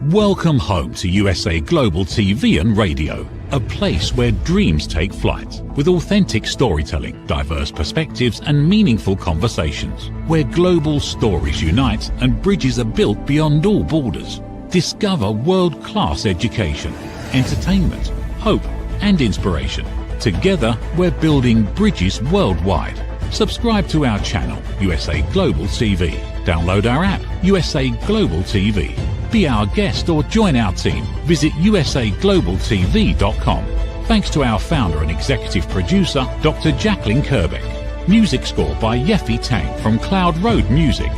Welcome home to USA Global TV and Radio, a place where dreams take flight, with authentic storytelling, diverse perspectives and meaningful conversations, where global stories unite and bridges are built beyond all borders. Discover world-class education, entertainment, hope and inspiration. Together, we're building bridges worldwide. Subscribe to our channel, USA Global TV. Download our app, USA Global TV. Be our guest or join our team. Visit usaglobaltv.com. Thanks to our founder and executive producer, Dr. Jacqueline Kerbeck. Music score by Yeffy Tang from Cloud Road Music.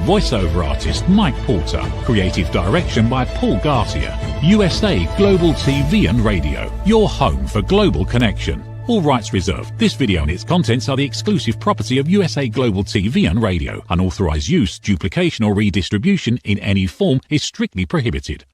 Voiceover artist Mike Porter. Creative direction by Paul Garcia. USA Global TV and Radio. Your home for global connection. All rights reserved. This video and its contents are the exclusive property of USA Global TV and Radio. Unauthorized use, duplication or redistribution in any form is strictly prohibited.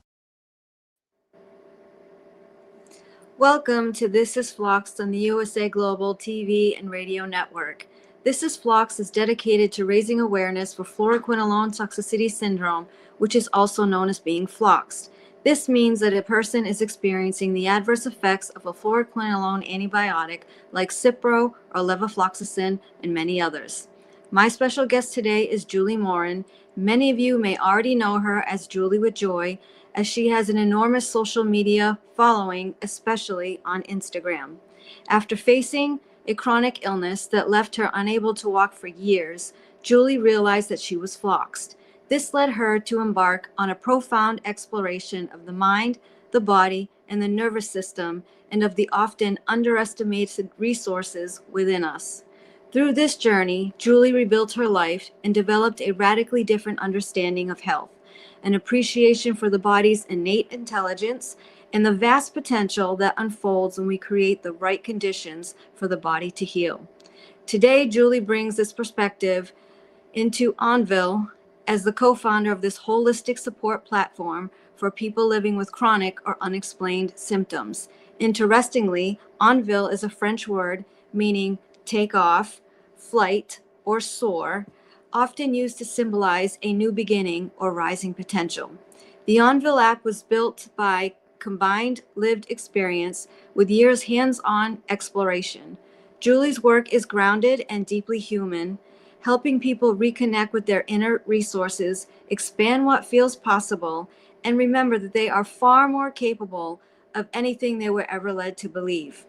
Welcome to This is Flocks on the USA Global TV and Radio Network. This is Flocks is dedicated to raising awareness for fluoroquinolone toxicity syndrome, which is also known as being floxed. This means that a person is experiencing the adverse effects of a fluoroquinolone antibiotic like Cipro or levofloxacin and many others. My special guest today is Julie Morin. Many of you may already know her as Julie with Joy, as she has an enormous social media following, especially on Instagram. After facing a chronic illness that left her unable to walk for years, Julie realized that she was floxed. This led her to embark on a profound exploration of the mind, the body, and the nervous system, and of the often underestimated resources within us. Through this journey, Julie rebuilt her life and developed a radically different understanding of health, an appreciation for the body's innate intelligence, and the vast potential that unfolds when we create the right conditions for the body to heal. Today, Julie brings this perspective into Envol as the co-founder of this holistic support platform for people living with chronic or unexplained symptoms. Interestingly, Envol is a French word meaning take off, flight, or soar, often used to symbolize a new beginning or rising potential. The Envol app was built by combined lived experience with years hands-on exploration. Julie's work is grounded and deeply human, helping people reconnect with their inner resources, expand what feels possible, and remember that they are far more capable of anything they were ever led to believe.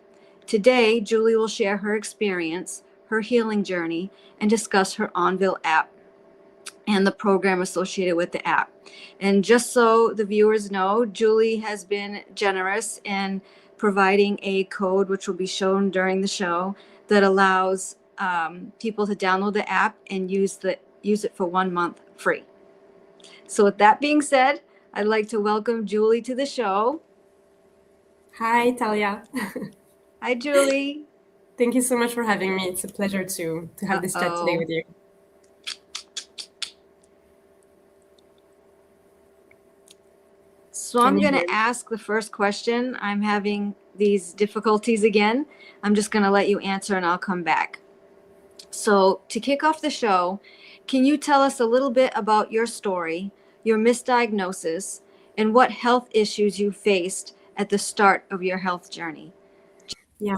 Today, Julie will share her experience, her healing journey, and discuss her Envol app and the program associated with the app. And just so the viewers know, Julie has been generous in providing a code, which will be shown during the show, that allows people to download the app and use it for 1 month free. So with that being said, I'd like to welcome Julie to the show. Hi, Talia. Hi, Julie. Thank you so much for having me. It's a pleasure to have this chat today with you. So I'm going to ask the first question. I'm having these difficulties again. I'm just going to let you answer and I'll come back. So to kick off the show, can you tell us a little bit about your story, your misdiagnosis, and what health issues you faced at the start of your health journey? Yeah.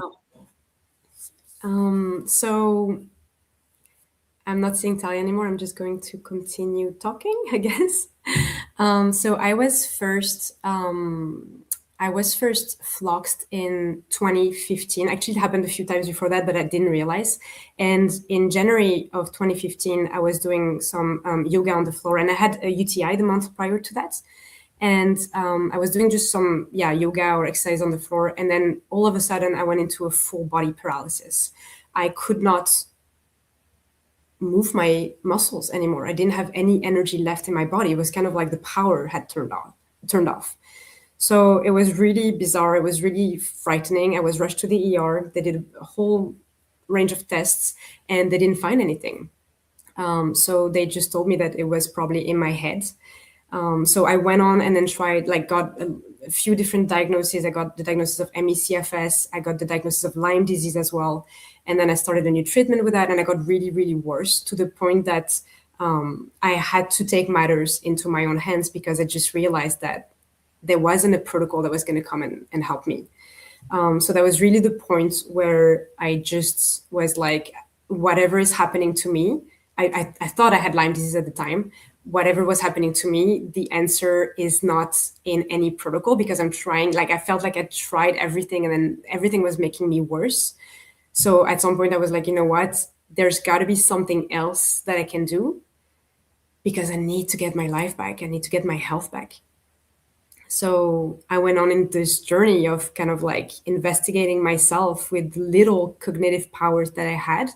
So I'm not saying Talia anymore. I'm just going to continue talking, I guess. So I was first floxed in 2015. Actually, it happened a few times before that, but I didn't realize. And in January of 2015, I was doing some yoga on the floor, and I had a UTI the month prior to that. And I was doing just some yoga or exercise on the floor, and then all of a sudden, I went into a full body paralysis. I could not move my muscles anymore. I didn't have any energy left in my body. It was kind of like the power had turned off. So it was really bizarre. It was really frightening. I was rushed to the ER. They did a whole range of tests and they didn't find anything. So they just told me that it was probably in my head. So I went on and then got a few different diagnoses. I got the diagnosis of ME/CFS. I got the diagnosis of Lyme disease as well. And then I started a new treatment with that. And I got really, really worse to the point that I had to take matters into my own hands because I just realized that there wasn't a protocol that was going to come and help me. So that was really the point where I just was like, whatever is happening to me, I thought I had Lyme disease at the time. Whatever was happening to me, the answer is not in any protocol, because I'm trying, like, I felt like I tried everything and then everything was making me worse. So at some point I was like, you know what, there's got to be something else that I can do, because I need to get my life back. I need to get my health back. So I went on in this journey of kind of like investigating myself with little cognitive powers that I had.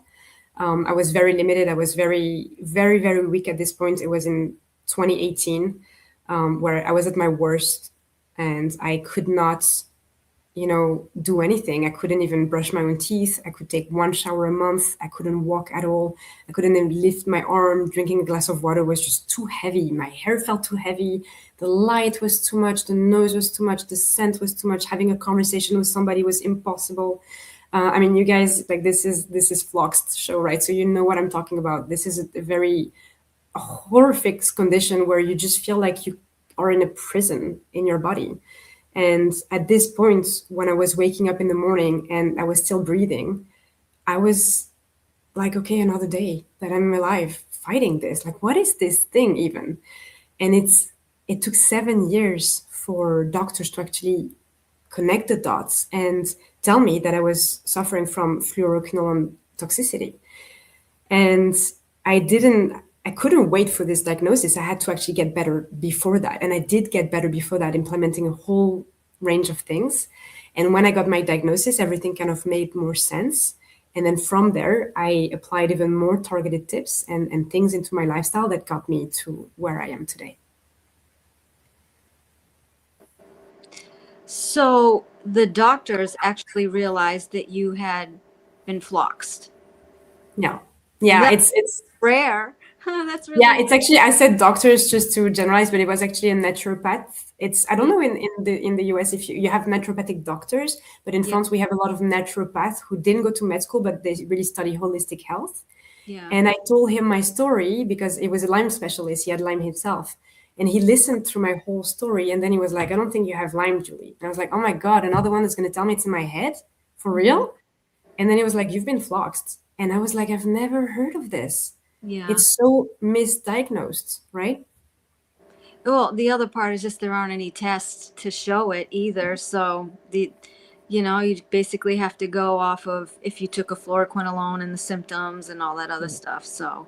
I was very limited. I was very, very, very weak at this point. It was in 2018, where I was at my worst and I could not, do anything. I couldn't even brush my own teeth. I could take one shower a month. I couldn't walk at all. I couldn't even lift my arm. Drinking a glass of water was just too heavy. My hair felt too heavy. The light was too much. The noise was too much. The scent was too much. Having a conversation with somebody was impossible. You guys, like, this is Floxed show, right? So you know what I'm talking about. This is a very horrific condition where you just feel like you are in a prison in your body. And at this point, when I was waking up in the morning and I was still breathing, I was like, okay, another day that I'm alive fighting this. Like, what is this thing even? And it took 7 years for doctors to actually connect the dots and tell me that I was suffering from fluoroquinolone toxicity. And I couldn't wait for this diagnosis. I had to actually get better before that. And I did get better before that, implementing a whole range of things. And when I got my diagnosis, everything kind of made more sense. And then from there, I applied even more targeted tips and things into my lifestyle that got me to where I am today. So the doctors actually realized that you had been floxed. No. Yeah, it's rare. That's really it's actually, I said doctors just to generalize, but it was actually a naturopath. I don't know in the US if you have naturopathic doctors, but in France we have a lot of naturopaths who didn't go to med school, but they really study holistic health. Yeah. And I told him my story because it was a Lyme specialist. He had Lyme himself. And he listened through my whole story. And then he was like, I don't think you have Lyme, Julie. And I was like, oh my God, another one that's going to tell me it's in my head? For real? And then he was like, you've been floxed. And I was like, I've never heard of this. Yeah. It's so misdiagnosed, right? Well, the other part is just there aren't any tests to show it either. So you basically have to go off of if you took a fluoroquinolone and the symptoms and all that other stuff. So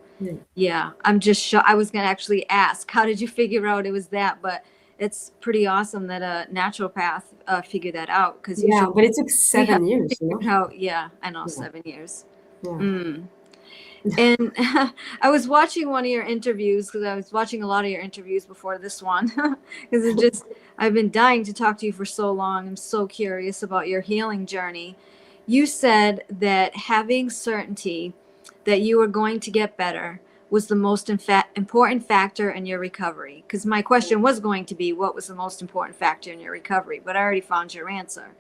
yeah, I'm just shocked. I was going to actually ask, how did you figure out it was that? But it's pretty awesome that a naturopath figured that out. Because but it took 7 years. I know, 7 years. Yeah. And I was watching one of your interviews, because I was watching a lot of your interviews before this one, because I've been dying to talk to you for so long. I'm so curious about your healing journey. You said that having certainty that you were going to get better was the most important factor in your recovery. Because my question was going to be, what was the most important factor in your recovery? But I already found your answer.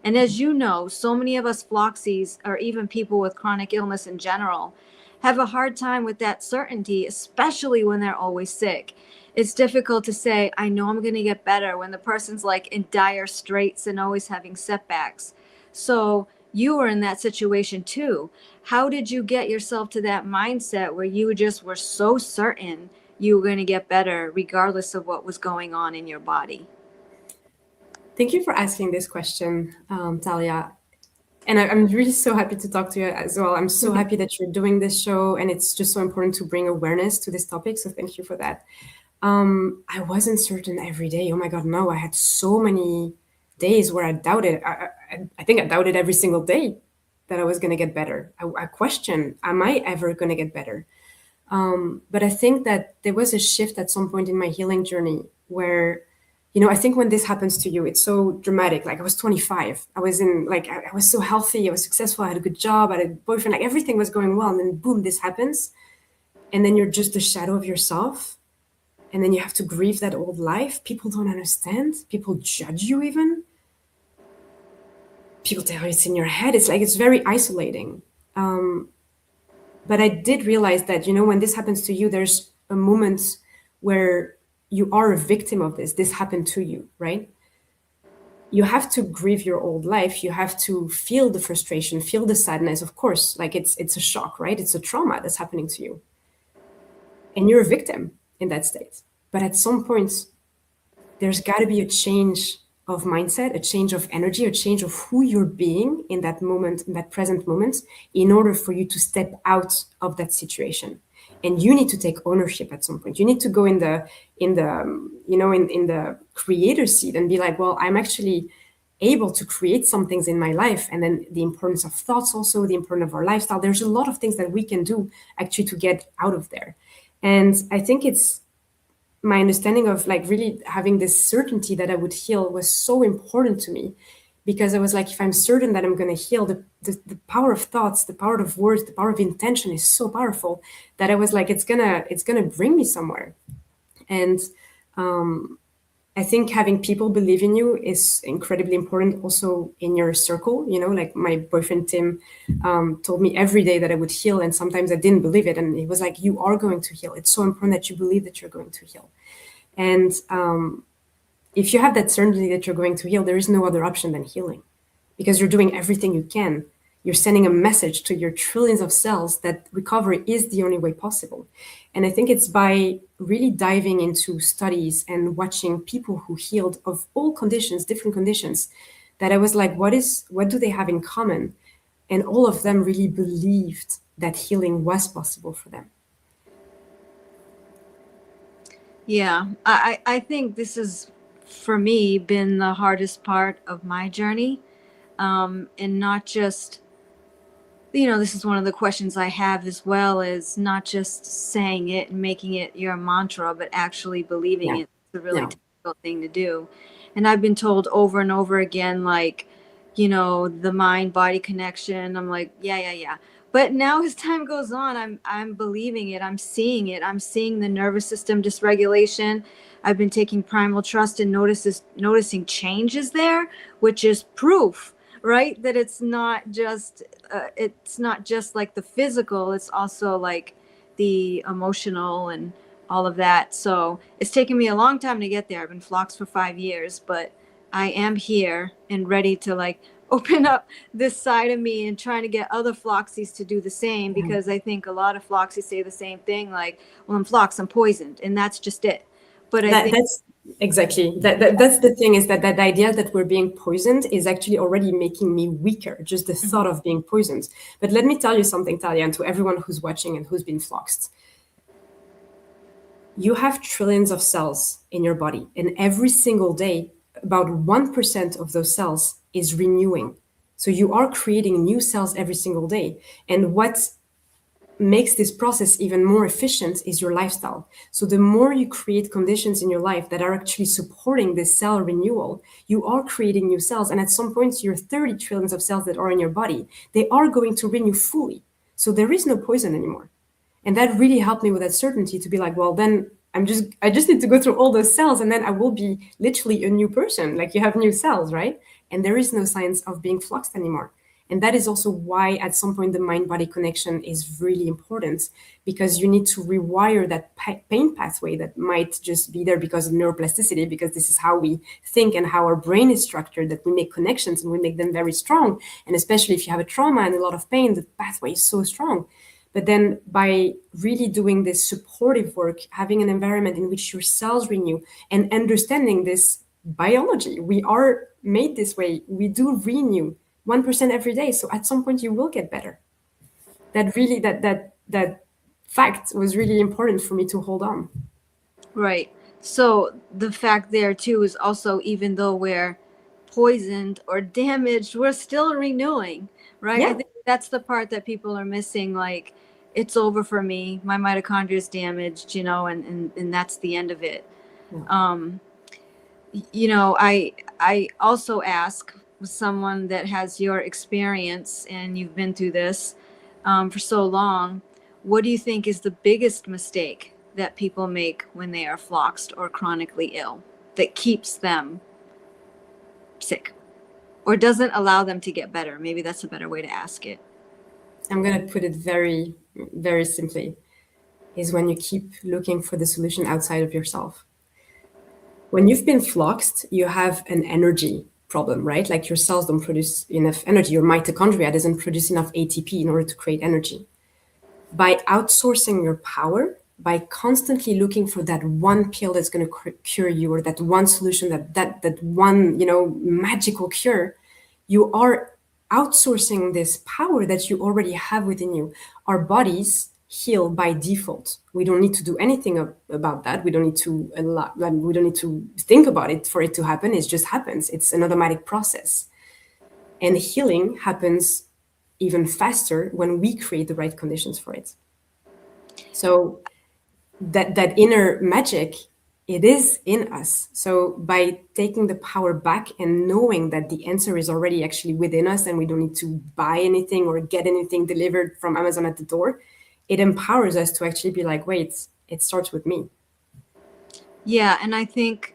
And as you know, so many of us Floxies, or even people with chronic illness in general, have a hard time with that certainty, especially when they're always sick. It's difficult to say, I know I'm going to get better, when the person's like in dire straits and always having setbacks. So you were in that situation too. How did you get yourself to that mindset where you just were so certain you were going to get better regardless of what was going on in your body? Thank you for asking this question, Talia. And I'm really so happy to talk to you as well. I'm so happy that you're doing this show, and it's just so important to bring awareness to this topic. So thank you for that. I wasn't certain every day. Oh my God, no. I had so many days where I doubted. I think I doubted every single day that I was going to get better. I questioned, am I ever going to get better? But I think that there was a shift at some point in my healing journey where, I think when this happens to you, it's so dramatic. Like, I was 25. I was I was so healthy. I was successful. I had a good job. I had a boyfriend. Like, everything was going well. And then boom, this happens. And then you're just a shadow of yourself. And then you have to grieve that old life. People don't understand. People judge you even. People tell you it's in your head. It's very isolating. But I did realize that, when this happens to you, there's a moment where you are a victim of this. This happened to you, right? you have to grieve your old life. You have to feel the frustration, feel the sadness, of course. Like it's a shock, right? It's a trauma that's happening to you. And you're a victim in that state. But at some point, there's got to be a change of mindset, a change of energy, a change of who you're being in that moment, in that present moment, in order for you to step out of that situation. And you need to take ownership at some point. You need to go in the creator seat and be like, well, I'm actually able to create some things in my life. And then the importance of thoughts, also the importance of our lifestyle. There's a lot of things that we can do actually to get out of there. And I think it's my understanding of like really having this certainty that I would heal was so important to me, because I was like, if I'm certain that I'm going to heal, the power of thoughts, the power of words, the power of intention is so powerful that I was like, it's gonna bring me somewhere. And I think having people believe in you is incredibly important also in your circle. You know, like my boyfriend, Tim, told me every day that I would heal. And sometimes I didn't believe it. And he was like, you are going to heal. It's so important that you believe that you're going to heal. And if you have that certainty that you're going to heal, there is no other option than healing, because you're doing everything you can. You're sending a message to your trillions of cells that recovery is the only way possible. And I think it's by really diving into studies and watching people who healed of all conditions, different conditions, that I was like, what do they have in common? And all of them really believed that healing was possible for them. Yeah, I think this has, for me, been the hardest part of my journey. And not just, this is one of the questions I have as well, is not just saying it and making it your mantra, but actually believing it. It's a really difficult thing to do. And I've been told over and over again, like, the mind-body connection. I'm like, yeah. But now as time goes on, I'm believing it. I'm seeing it. I'm seeing the nervous system dysregulation. I've been taking primal trust and noticing changes there, which is proof, right, that it's not just like the physical. It's also like the emotional and all of that. So it's taken me a long time to get there. I've been floxed for 5 years, but I am here and ready to like open up this side of me and trying to get other floxies to do the same, because I think a lot of floxies say the same thing, like, well, I'm floxed, I'm poisoned, and that's just it. But I think that's exactly that's the thing, is that idea that we're being poisoned is actually already making me weaker, just the thought of being poisoned. But let me tell you something, Talia, and to everyone who's watching and who's been floxed. You have trillions of cells in your body, and every single day, about 1% of those cells is renewing. So you are creating new cells every single day. And what makes this process even more efficient is your lifestyle. So the more you create conditions in your life that are actually supporting this cell renewal, you are creating new cells. And at some point, your 30 trillions of cells that are in your body, they are going to renew fully. So there is no poison anymore. And that really helped me with that certainty to be like, well, then I just need to go through all those cells, and then I will be literally a new person. Like, you have new cells, right? And there is no signs of being floxed anymore. And that is also why at some point the mind-body connection is really important, because you need to rewire that pain pathway that might just be there because of neuroplasticity, because this is how we think and how our brain is structured, that we make connections and we make them very strong. And especially if you have a trauma and a lot of pain, the pathway is so strong. But then by really doing this supportive work, having an environment in which your cells renew, and understanding this biology, we are made this way, we do renew 1% every day. So at some point you will get better. That really, that fact was really important for me to hold on. Right. So the fact there too is also, even though we're poisoned or damaged, we're still renewing, right? Yeah. I think that's the part that people are missing. Like, it's over for me. My mitochondria is damaged, and that's the end of it. Yeah. I also ask someone that has your experience and you've been through this for so long, what do you think is the biggest mistake that people make when they are floxed or chronically ill that keeps them sick or doesn't allow them to get better? Maybe that's a better way to ask it. I'm going to put it very, very simply, is when you keep looking for the solution outside of yourself. When you've been floxed, you have an energy problem, right? Like your cells don't produce enough energy. Your mitochondria doesn't produce enough ATP in order to create energy. By outsourcing your power, by constantly looking for that one pill that's going to cure you, or that one solution, that one, magical cure, you are outsourcing this power that you already have within you. Our bodies heal by default. We don't need to do anything about that. We don't need to we don't need to think about it for it to happen. It just happens. It's an automatic process. And healing happens even faster when we create the right conditions for it. So that inner magic, it is in us. So by taking the power back and knowing that the answer is already actually within us, and we don't need to buy anything or get anything delivered from Amazon at the door, it empowers us to actually be like, wait, it starts with me. Yeah, and I think,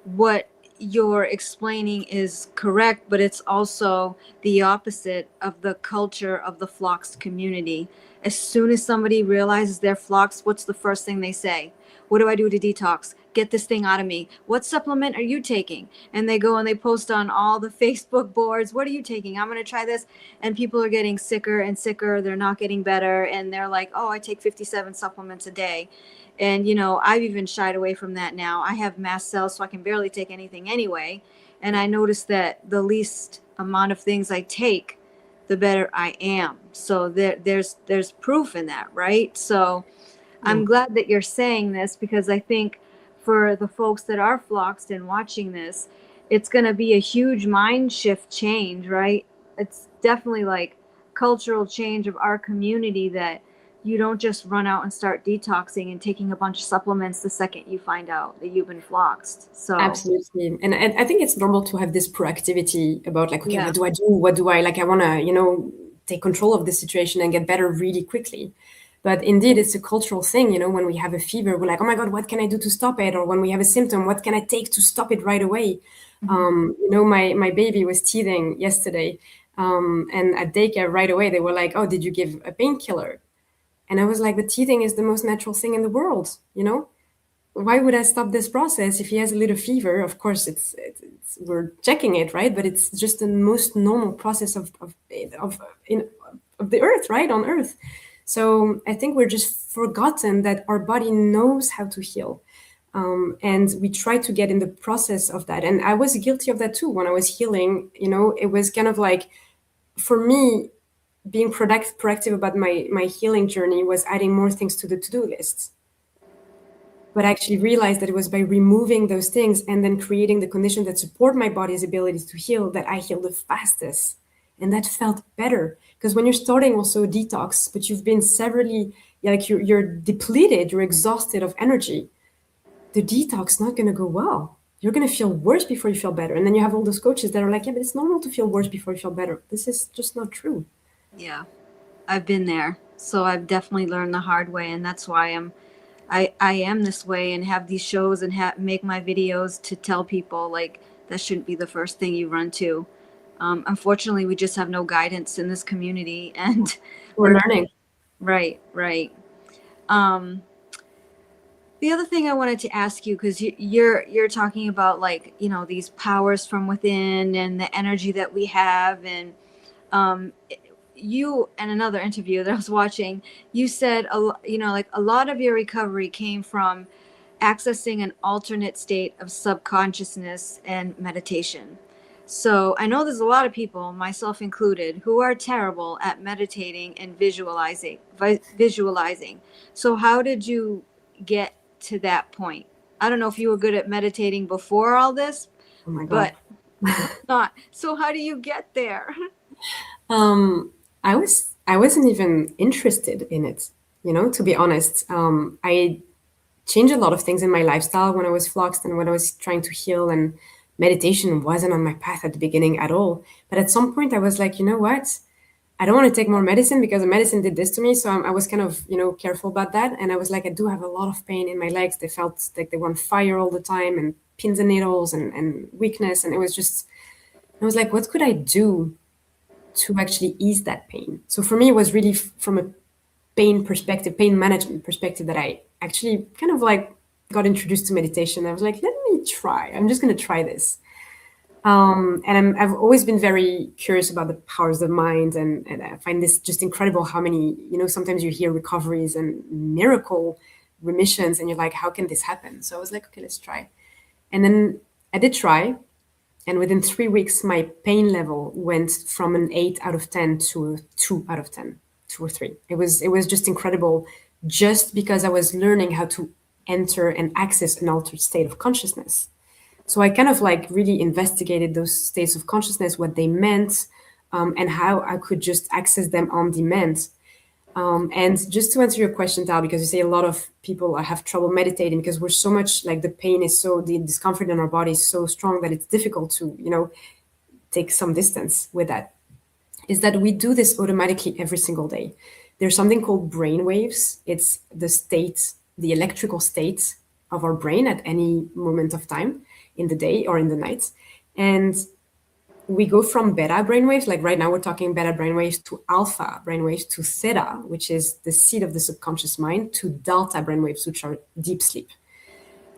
what you're explaining is correct, but it's also the opposite of the culture of the Floxed community. As soon as somebody realizes they're Floxed, what's the first thing they say? What do I do to detox? Get this thing out of me. What supplement are you taking? And they go and they post on all the Facebook boards, what are you taking? I'm going to try this. And people are getting sicker and sicker. They're not getting better. And they're like, oh, I take 57 supplements a day. And, I've even shied away from that now. I have mast cells, so I can barely take anything anyway. And I noticed that the least amount of things I take, the better I am. So there's proof in that, right? So I'm glad that you're saying this, because I think for the folks that are Floxed and watching this, it's going to be a huge mind shift change, right? It's definitely like cultural change of our community, that you don't just run out and start detoxing and taking a bunch of supplements the second you find out that you've been Floxed. So absolutely. And I think it's normal to have this proactivity about like, okay, what do I do? What do I like? I want to, take control of the situation and get better really quickly. But indeed, it's a cultural thing. When we have a fever, we're like, oh my God, what can I do to stop it? Or when we have a symptom, what can I take to stop it right away? Mm-hmm. My baby was teething yesterday. And at daycare right away, they were like, oh, did you give a painkiller? And I was like, but teething is the most natural thing in the world. Why would I stop this process if he has a little fever? Of course, it's we're checking it, right? But it's just the most normal process of the earth, right? On Earth. So I think we're just forgotten that our body knows how to heal. And we try to get in the process of that. And I was guilty of that too. When I was healing, it was kind of like, for me, being proactive about my healing journey was adding more things to the to-do list. But I actually realized that it was by removing those things and then creating the conditions that support my body's abilities to heal that I healed the fastest. And that felt better. Because when you're starting also a detox, but you've been severely, like you're depleted, you're exhausted of energy, the detox is not going to go well. You're going to feel worse before you feel better. And then you have all those coaches that are like, yeah, but it's normal to feel worse before you feel better. This is just not true. Yeah, I've been there. So I've definitely learned the hard way. And that's why I am this way and have these shows and make my videos to tell people like that shouldn't be the first thing you run to. Unfortunately, we just have no guidance in this community, and we're learning. Right. The other thing I wanted to ask you, because you're talking about like, these powers from within and the energy that we have, and you, in another interview that I was watching, you said, like a lot of your recovery came from accessing an alternate state of subconsciousness and meditation. So I know there's a lot of people, myself included, who are terrible at meditating and visualizing. So how did you get to that point? I don't know if you were good at meditating before all this, oh my God. But not. So how do you get there? I wasn't even interested in it, to be honest. I changed a lot of things in my lifestyle when I was Floxed and when I was trying to heal, and meditation wasn't on my path at the beginning at all. But at some point I was like, you know what? I don't want to take more medicine because the medicine did this to me. So I was kind of, careful about that. And I was like, I do have a lot of pain in my legs. They felt like they were on fire all the time, and pins and needles and weakness. And it was just, I was like, what could I do to actually ease that pain? So for me, it was really from a pain management perspective, that I actually kind of like got introduced to meditation. I was like, let me try. I'm just going to try this. I've always been very curious about the powers of the mind, and I find this just incredible how many, sometimes you hear recoveries and miracle remissions, and you're like, how can this happen? So I was like, okay, let's try. And then I did try, and within 3 weeks, my pain level went from an 8 out of 10 to a 2 out of 10, 2 or 3. It was just incredible, just because I was learning how to enter and access an altered state of consciousness. So I kind of like really investigated those states of consciousness, what they meant, and how I could just access them on demand. And just to answer your question, Tal, because you say a lot of people have trouble meditating because we're so much like the discomfort in our body is so strong that it's difficult to, take some distance with that. Is that we do this automatically every single day. There's something called brain waves. It's the electrical state of our brain at any moment of time in the day or in the night. And we go from beta brainwaves, like right now we're talking beta brainwaves, to alpha brainwaves, to theta, which is the seat of the subconscious mind, to delta brainwaves, which are deep sleep.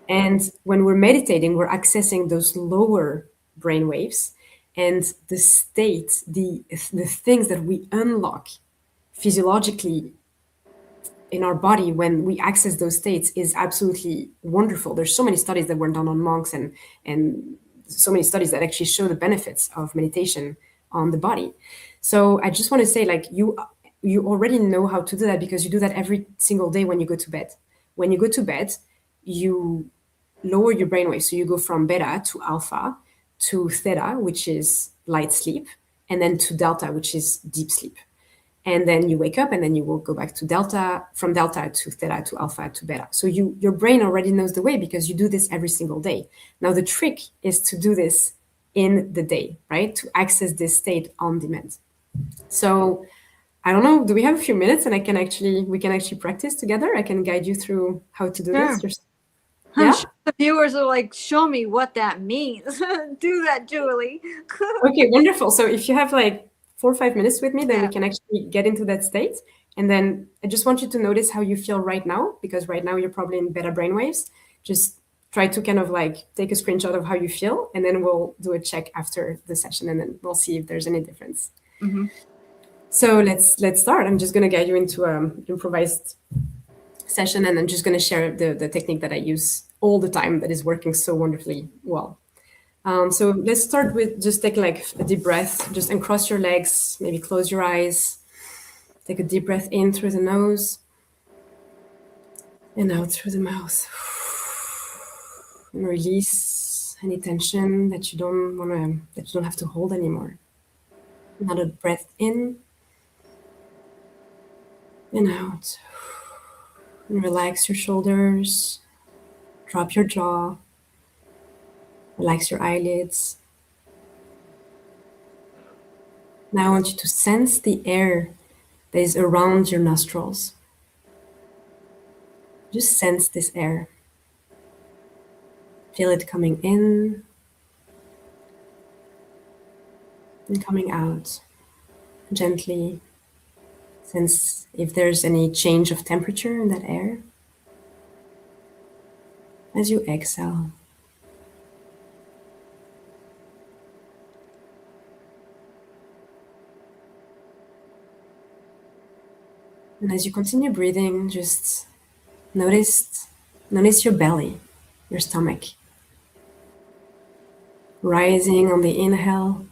And when we're meditating, we're accessing those lower brainwaves, and the state, the things that we unlock physiologically in our body when we access those states is absolutely wonderful. There's so many studies that were done on monks, and so many studies that actually show the benefits of meditation on the body. So I just want to say, like, you already know how to do that because you do that every single day when you go to bed. When you go to bed, you lower your brainwave. So you go from beta to alpha to theta, which is light sleep, and then to delta, which is deep sleep. And then you wake up, and then you will go back to delta, from delta to theta to alpha to beta. So your brain already knows the way because you do this every single day. Now the trick is to do this in the day, right? To access this state on demand. So I don't know, do we have a few minutes and we can actually practice together? I can guide you through how to do this. I'm sure the viewers are like, show me what that means. Do that, Julie. Okay, wonderful. So if you have like 4 or 5 minutes with me, then we can actually get into that state. And then I just want you to notice how you feel right now, because right now you're probably in beta brainwaves. Just try to kind of like take a screenshot of how you feel, and then we'll do a check after the session, and then we'll see if there's any difference. Mm-hmm. So let's start. I'm just going to guide you into an improvised session, and I'm just going to share the technique that I use all the time that is working so wonderfully well. So let's start with just take like a deep breath, just uncross your legs, maybe close your eyes, take a deep breath in through the nose and out through the mouth. And release any tension that you don't have to hold anymore. Another breath in and out. And relax your shoulders, drop your jaw, relax your eyelids. Now I want you to sense the air that is around your nostrils. Just sense this air. Feel it coming in and coming out gently. Sense if there's any change of temperature in that air. As you exhale, and as you continue breathing, just notice your belly, your stomach, rising on the inhale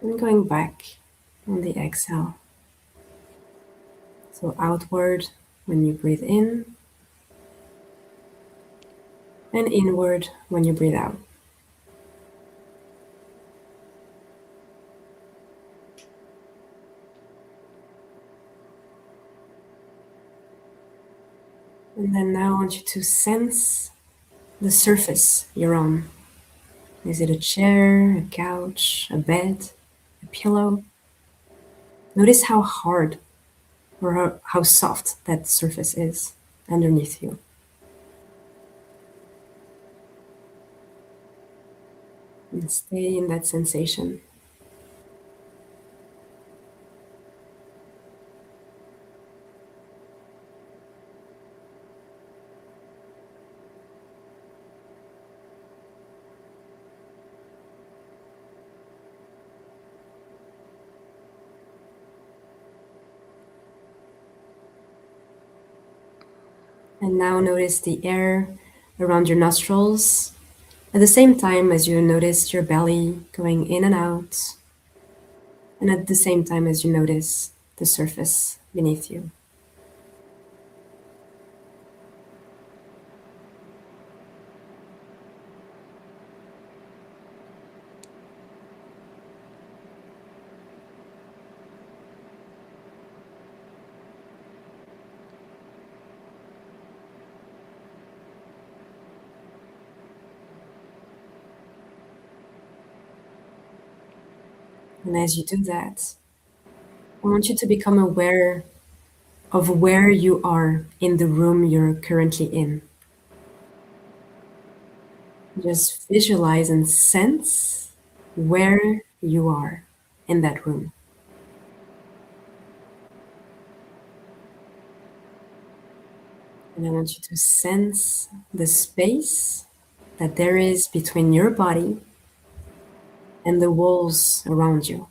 and going back on the exhale. So outward when you breathe in, and inward when you breathe out. And then now I want you to sense the surface you're on. Is it a chair, a couch, a bed, a pillow? Notice how hard or how soft that surface is underneath you. And stay in that sensation. And now notice the air around your nostrils at the same time as you notice your belly going in and out, and at the same time as you notice the surface beneath you. And as you do that, I want you to become aware of where you are in the room you're currently in. Just visualize and sense where you are in that room. And I want you to sense the space that there is between your body and the walls around you.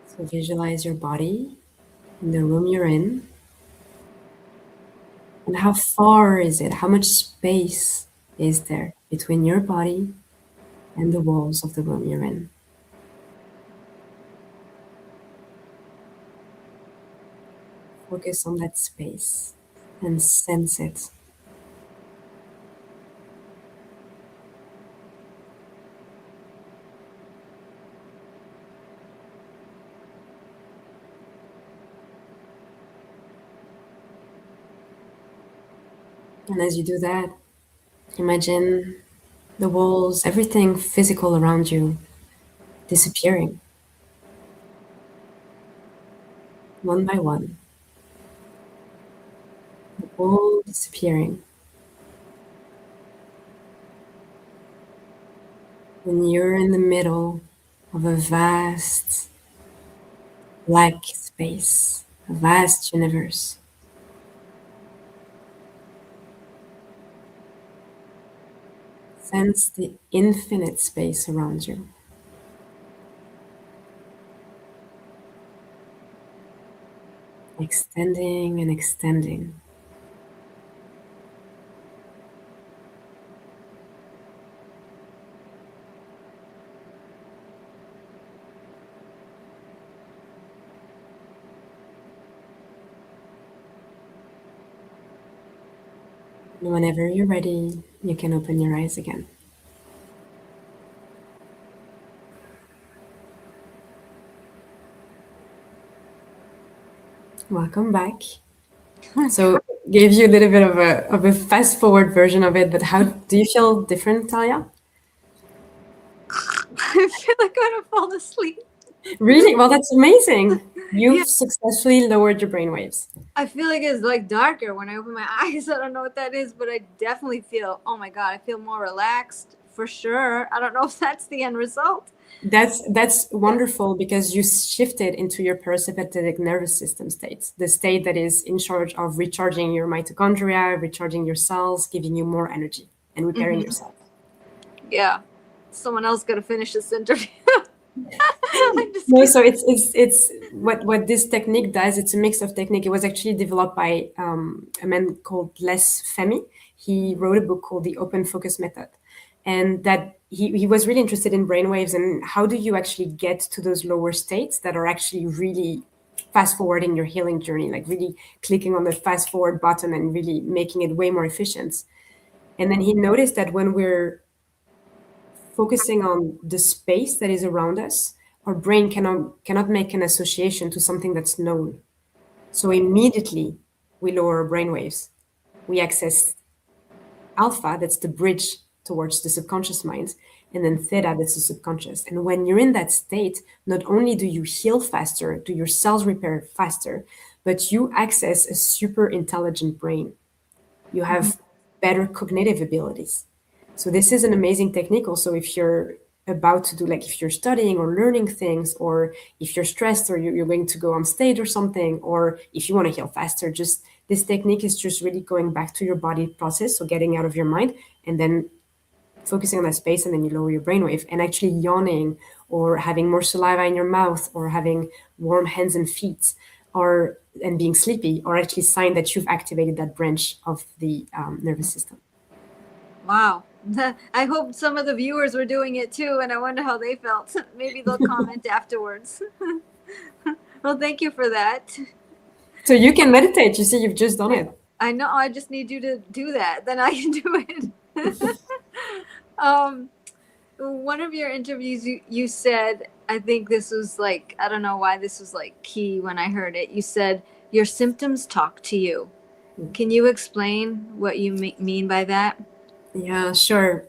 So visualize your body in the room you're in. And how far is it? How much space is there between your body and the walls of the room you're in? Focus on that space and sense it. And as you do that, imagine the walls, everything physical around you disappearing one by one. The wall disappearing. And you're in the middle of a vast black space, a vast universe. Sense the infinite space around you. Extending and extending. And whenever you're ready, you can open your eyes again. Welcome back. So gave you a little bit of a fast forward version of it, but how do you feel different, Talia? I feel like I'm gonna fall asleep. Really? Well, that's amazing. You've successfully lowered your brainwaves. I feel like it's like darker when I open my eyes. I don't know what that is, but I definitely feel, oh my God, I feel more relaxed for sure. I don't know if that's the end result. That's wonderful because you shifted into your parasympathetic nervous system state, the state that is in charge of recharging your mitochondria, recharging your cells, giving you more energy and repairing yourself. Yeah. Someone else got to finish this interview. No, so it's what this technique does. It's a mix of technique. It was actually developed by a man called Les Femi. He wrote a book called The Open Focus Method, and that he was really interested in brainwaves and how do you actually get to those lower states that are actually really fast forwarding your healing journey, like really clicking on the fast forward button and really making it way more efficient. And then he noticed that when we're focusing on the space that is around us, our brain cannot make an association to something that's known. So immediately we lower our brain waves. We access alpha, that's the bridge towards the subconscious mind, and then theta, that's the subconscious. And when you're in that state, not only do you heal faster, do your cells repair faster, but you access a super intelligent brain. You have better cognitive abilities. So this is an amazing technique also if you're about to do, like if you're studying or learning things, or if you're stressed or you're going to go on stage or something, or if you want to heal faster, just this technique is just really going back to your body process. So getting out of your mind and then focusing on that space, and then you lower your brainwave. And actually yawning or having more saliva in your mouth or having warm hands and feet and being sleepy are actually signs that you've activated that branch of the nervous system. Wow. I hope some of the viewers were doing it too, and I wonder how they felt. Maybe they'll comment afterwards. Well, thank you for that. So you can meditate. You see, you've just done it. I know. I just need you to do that. Then I can do it. One of your interviews, you said, I think this was like, I don't know why this was like key when I heard it. You said, your symptoms talk to you. Can you explain what you mean by that? Yeah, sure.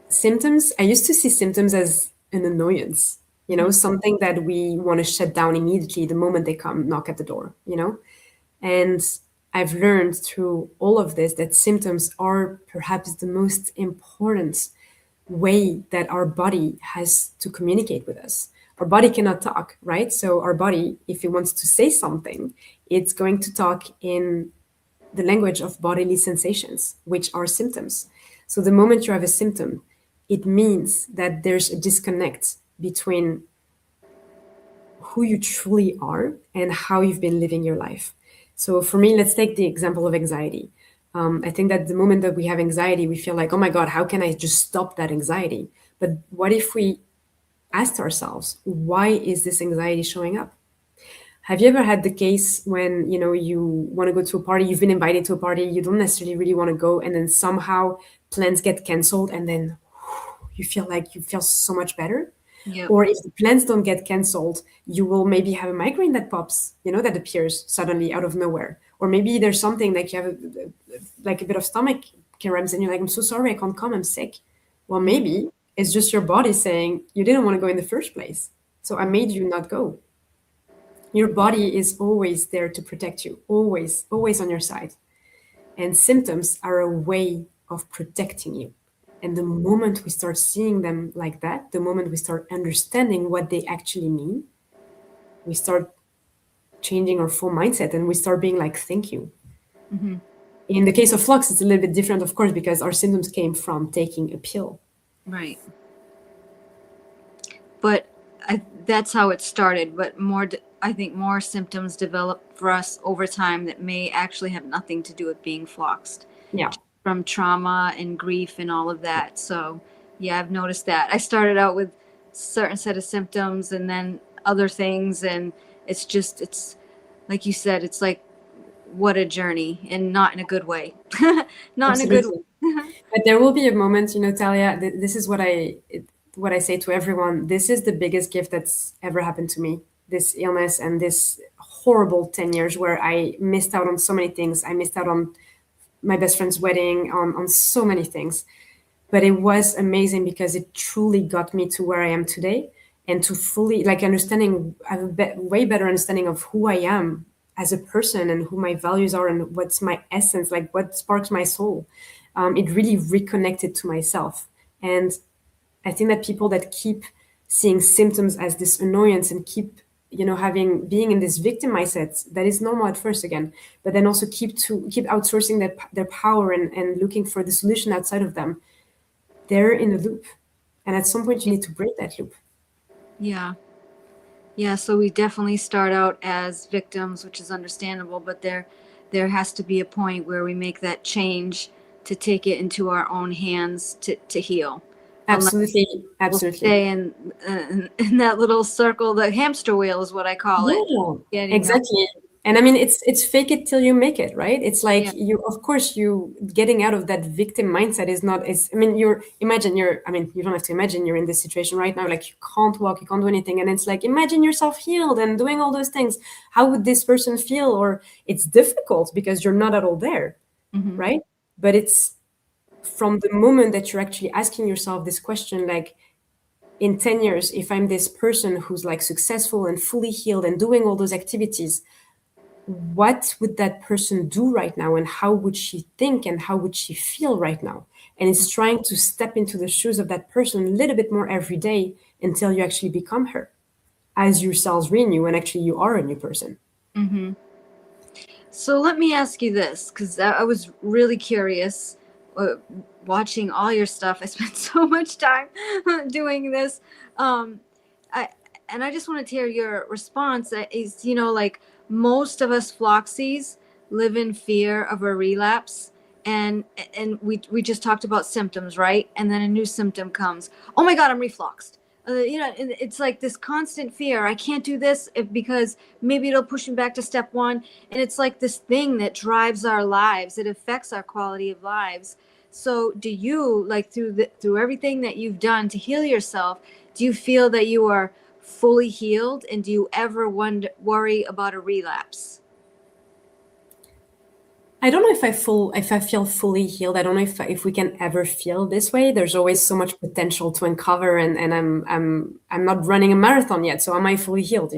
Symptoms, I used to see symptoms as an annoyance, something that we want to shut down immediately the moment they come knock at the door, And I've learned through all of this that symptoms are perhaps the most important way that our body has to communicate with us. Our body cannot talk, right? So our body, if it wants to say something, it's going to talk in the language of bodily sensations, which are symptoms. So the moment you have a symptom, it means that there's a disconnect between who you truly are and how you've been living your life. So for me, let's take the example of anxiety. I think that the moment that we have anxiety, we feel like, oh my God, how can I just stop that anxiety? But what if we asked ourselves, why is this anxiety showing up? Have you ever had the case when, you want to go to a party, you've been invited to a party, you don't necessarily really want to go, and then somehow plans get canceled, and then you feel so much better? Yep. Or if the plans don't get canceled, you will maybe have a migraine that pops, that appears suddenly out of nowhere. Or maybe there's something like you have a bit of stomach cramps and you're like, I'm so sorry, I can't come, I'm sick. Well, maybe it's just your body saying you didn't want to go in the first place, so I made you not go. Your body is always there to protect you, always, always on your side. And symptoms are a way of protecting you. And the moment we start seeing them like that, the moment we start understanding what they actually mean, we start changing our full mindset and we start being like, thank you. Mm-hmm. In the case of flux, it's a little bit different, of course, because our symptoms came from taking a pill. Right. But that's how it started. But I think more symptoms develop for us over time that may actually have nothing to do with being floxed. Yeah. From trauma and grief and all of that. So yeah, I've noticed that. I started out with a certain set of symptoms and then other things, and it's like you said, it's like, what a journey, and not in a good way. Not Absolutely. in a good way. But there will be a moment, Talia, this is what I say to everyone. This is the biggest gift that's ever happened to me, this illness and this horrible 10 years where I missed out on so many things. I missed out on my best friend's wedding, on so many things. But it was amazing because it truly got me to where I am today, and to fully understanding, I have a way better understanding of who I am as a person and who my values are and what's my essence, like what sparks my soul. It really reconnected to myself. And I think that people that keep seeing symptoms as this annoyance and keep being in this victim mindset, that is normal at first again, but then also keep outsourcing their power and looking for the solution outside of them, they're in a loop. And at some point you need to break that loop. Yeah, so we definitely start out as victims, which is understandable, but there has to be a point where we make that change to take it into our own hands to heal. Absolutely. We'll stay in that little circle. The hamster wheel is what I call it. Exactly. And I mean, it's fake it till you make it, right? It's like you getting out of that victim mindset is not. You don't have to imagine you're in this situation right now. Like you can't walk, you can't do anything, and it's like imagine yourself healed and doing all those things. How would this person feel? Or it's difficult because you're not at all there, right? But it's from the moment that you're actually asking yourself this question, like, in 10 years, if I'm this person who's like successful and fully healed and doing all those activities, what would that person do right now? And how would she think and how would she feel right now? And it's trying to step into the shoes of that person a little bit more every day until you actually become her, as your cells renew and actually you are a new person. Mm-hmm. So let me ask you this, because I was really curious. watching all your stuff. I spent so much time doing this. I and I just wanted to hear your response. Is, like, most of us Floxies live in fear of a relapse, and we just talked about symptoms, right? And then a new symptom comes. Oh my God, I'm refluxed. And it's like this constant fear. I can't do this because maybe it'll push me back to step one. And it's like this thing that drives our lives. It affects our quality of lives. So do you, like, through everything that you've done to heal yourself, do you feel that you are fully healed? And do you ever worry about a relapse? I don't know if I feel fully healed. I don't know if we can ever feel this way. There's always so much potential to uncover, and I'm not running a marathon yet. So am I fully healed?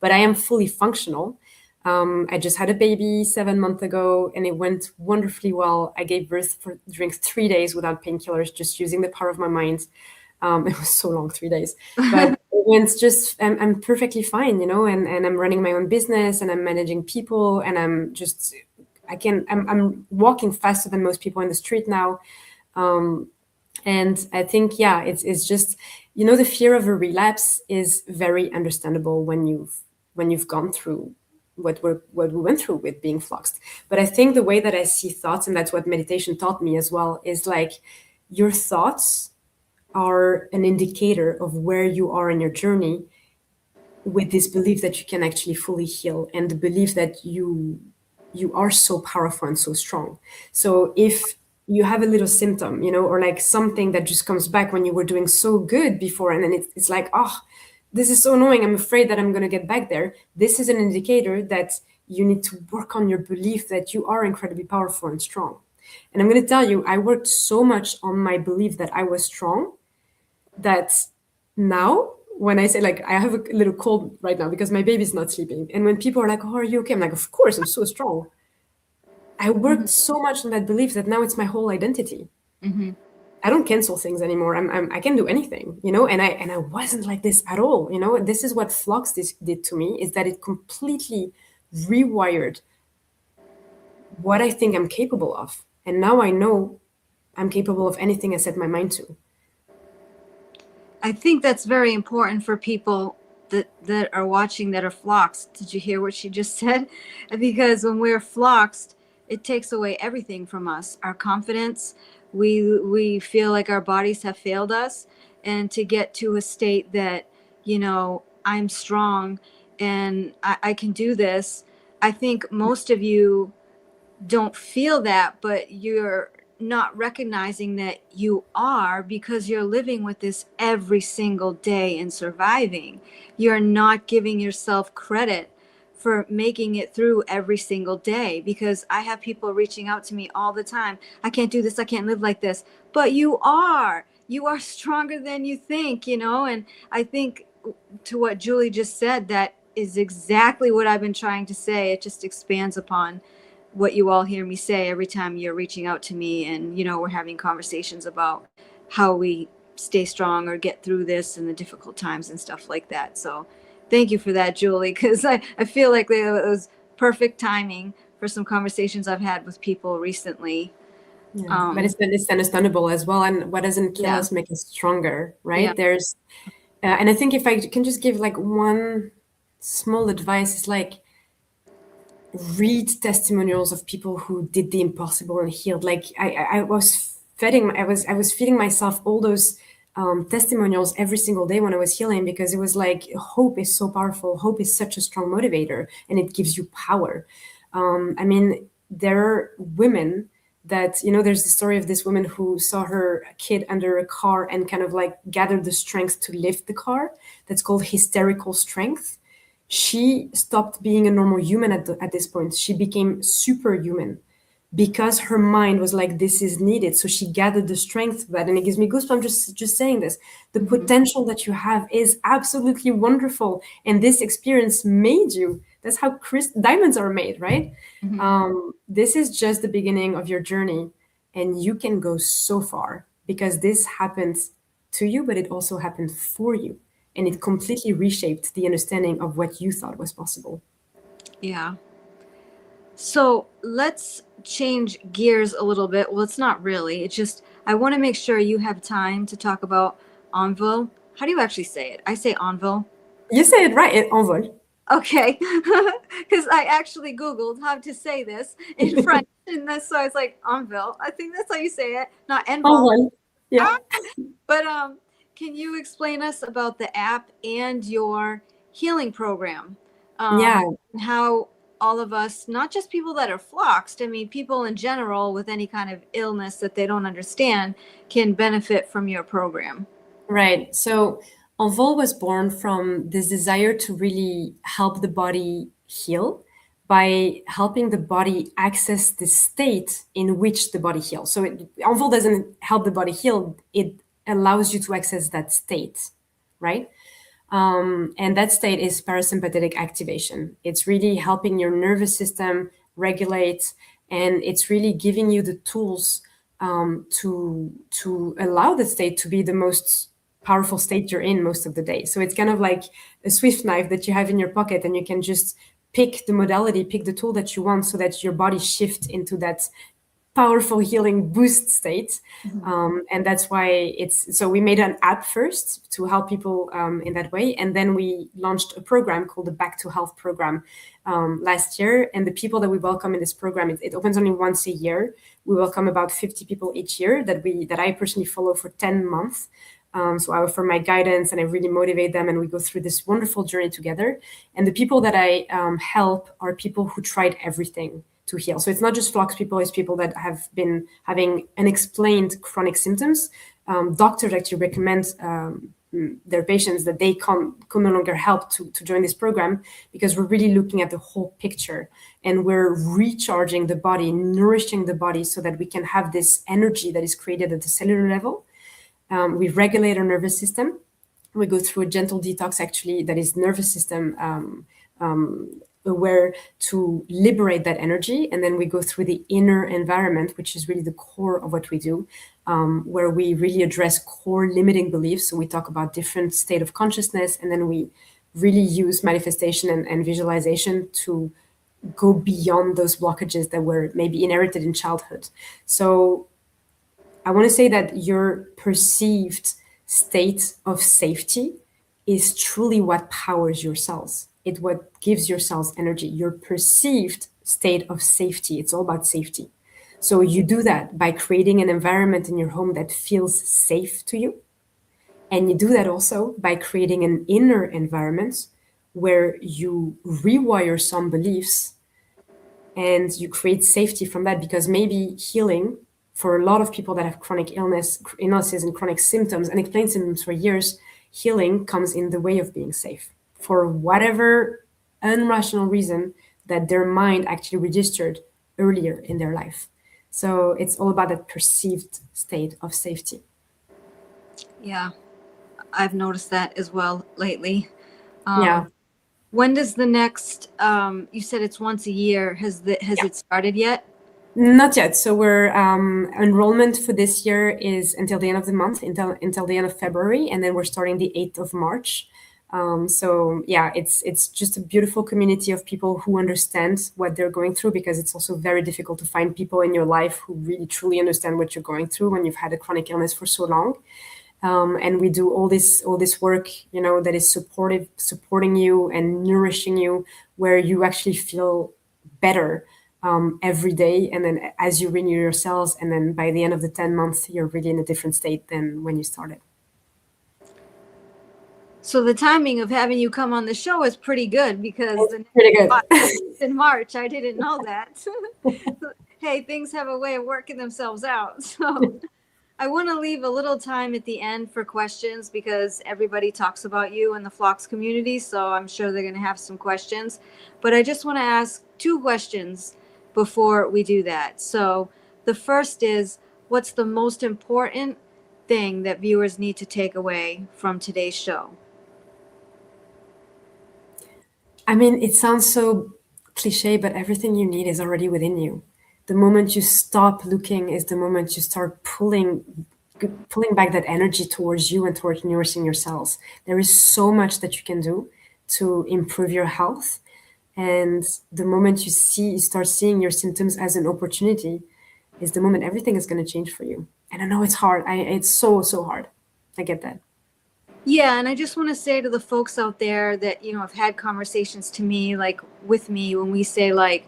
But I am fully functional. I just had a baby 7 months ago, and it went wonderfully well. I gave birth during 3 days without painkillers, just using the power of my mind. It was so long, 3 days, but I'm perfectly fine, and I'm running my own business, and I'm managing people, and I'm walking faster than most people in the street now. And I think, yeah, it's just, the fear of a relapse is very understandable when you've gone through what we went through with being fluxed. But I think the way that I see thoughts, and that's what meditation taught me as well, is like your thoughts are an indicator of where you are in your journey, with this belief that you can actually fully heal, and the belief that you are so powerful and so strong. So if you have a little symptom, or like something that just comes back when you were doing so good before, and then it's like, oh, this is so annoying, I'm afraid that I'm going to get back there. This is an indicator that you need to work on your belief that you are incredibly powerful and strong. And I'm going to tell you, I worked so much on my belief that I was strong, that now when I say, like, I have a little cold right now because my baby's not sleeping, and when people are like, oh, are you okay? I'm like, of course, I'm so strong. I worked so much on that belief that now it's my whole identity. I don't cancel things anymore. I can do anything, and I wasn't like this at all. This is what Flux did to me, is that it completely rewired what I think I'm capable of. And now I know I'm capable of anything I set my mind to. I think that's very important for people that are watching that are floxed. Did you hear what she just said? Because when we're floxed, it takes away everything from us. Our confidence, we feel like our bodies have failed us. And to get to a state that, I'm strong and I can do this. I think most of you don't feel that, but you're not recognizing that you are, because you're living with this every single day and surviving. You're not giving yourself credit for making it through every single day, because I have people reaching out to me all the time. I can't do this. I can't live like this. But you are stronger than you think, and I think, to what Julie just said, that is exactly what I've been trying to say. It just expands upon what you all hear me say every time you're reaching out to me, and we're having conversations about how we stay strong or get through this and the difficult times and stuff like that. So thank you for that, Julie, because I feel like it was perfect timing for some conversations I've had with people recently. Yeah, but it's understandable as well, and what doesn't kill us makes us stronger, right? Yeah. There's and I think if I can just give like one small advice, is like, read testimonials of people who did the impossible and healed. Like I was feeding myself all those testimonials every single day when I was healing, because it was like, hope is so powerful. Hope is such a strong motivator, and it gives you power. I mean, there are women that, there's the story of this woman who saw her kid under a car and kind of like gathered the strength to lift the car. That's called hysterical strength. She stopped being a normal human at this point. She became superhuman, because her mind was like, this is needed. So she gathered the strength for that. And it gives me goosebumps just saying this. The potential that you have is absolutely wonderful. And this experience made you. That's how diamonds are made, right? This is just the beginning of your journey. And you can go so far, because this happens to you, but it also happened for you. And it completely reshaped the understanding of what you thought was possible. Yeah. So let's change gears a little bit. Well, it's not really. It's just I want to make sure you have time to talk about Envol. How do you actually say it? I say Envol. You say it right, Envol. Okay, because I actually Googled how to say this in French, and that's so I was like Envol. I think that's how you say it, not Envol. Envol. Yeah. But can you explain us about the app and your healing program? Yeah. And how all of us, not just people that are floxed, I mean, people in general with any kind of illness that they don't understand, can benefit from your program. Right. So Envol was born from this desire to really help the body heal by helping the body access the state in which the body heals. So Envol doesn't help the body heal, it allows you to access that state, right? And that state is parasympathetic activation. It's really helping your nervous system regulate, and it's really giving you the tools to allow the state to be the most powerful state you're in most of the day. So it's kind of like a Swift knife that you have in your pocket, and you can just pick the modality, pick the tool that you want, so that your body shifts into that powerful healing boost state. And that's why so we made an app first to help people in that way, and then we launched a program called the Back to Health program last year. And the people that we welcome in this program, it opens only once a year. We welcome about 50 people each year that I personally follow for 10 months. So I offer my guidance and I really motivate them, and we go through this wonderful journey together. And the people that I help are people who tried everything to heal. So it's not just flox people, it's people that have been having unexplained chronic symptoms. Doctors actually recommend their patients that they can no longer help to join this program, because we're really looking at the whole picture, and we're recharging the body, nourishing the body, so that we can have this energy that is created at the cellular level. We regulate our nervous system. We go through a gentle detox, actually, that is nervous system aware, to liberate that energy. And then we go through the inner environment, which is really the core of what we do, where we really address core limiting beliefs. So we talk about different state of consciousness, and then we really use manifestation and visualization to go beyond those blockages that were maybe inherited in childhood. So I want to say that your perceived state of safety is truly what powers your cells. It's what gives your cells energy. Your perceived state of safety, it's all about safety. So you do that by creating an environment in your home that feels safe to you. And you do that also by creating an inner environment where you rewire some beliefs and you create safety from that, because maybe healing for a lot of people that have chronic illnesses and chronic symptoms, unexplained symptoms for years, healing comes in the way of being safe for whatever unrational reason that their mind actually registered earlier in their life. So it's all about that perceived state of safety. Yeah, I've noticed that as well lately. Yeah. When does the next? You said it's once a year. Has it started yet? Not yet. So we're enrollment for this year is until the end of the month, until the end of February, and then we're starting the 8th of March. So yeah, it's just a beautiful community of people who understand what they're going through, because it's also very difficult to find people in your life who really truly understand what you're going through when you've had a chronic illness for so long. And we do all this work, that is supporting you and nourishing you, where you actually feel better every day. And then as you renew your cells, and then by the end of the 10 months, you're really in a different state than when you started. So the timing of having you come on the show is pretty good, because it's pretty good. In March, I didn't know that. Hey, things have a way of working themselves out. So I want to leave a little time at the end for questions, because everybody talks about you in the Flox community. So I'm sure they're going to have some questions, but I just want to ask 2 questions before we do that. So the first is, what's the most important thing that viewers need to take away from today's show? I mean, it sounds so cliche, but everything you need is already within you. The moment you stop looking is the moment you start pulling back that energy towards you and towards nourishing your cells. There is so much that you can do to improve your health. And the moment you start seeing your symptoms as an opportunity, is the moment everything is going to change for you. And I know it's hard. It's so hard. I get that. Yeah, and I just want to say to the folks out there that, you know, have had conversations to me, like with me, when we say, like,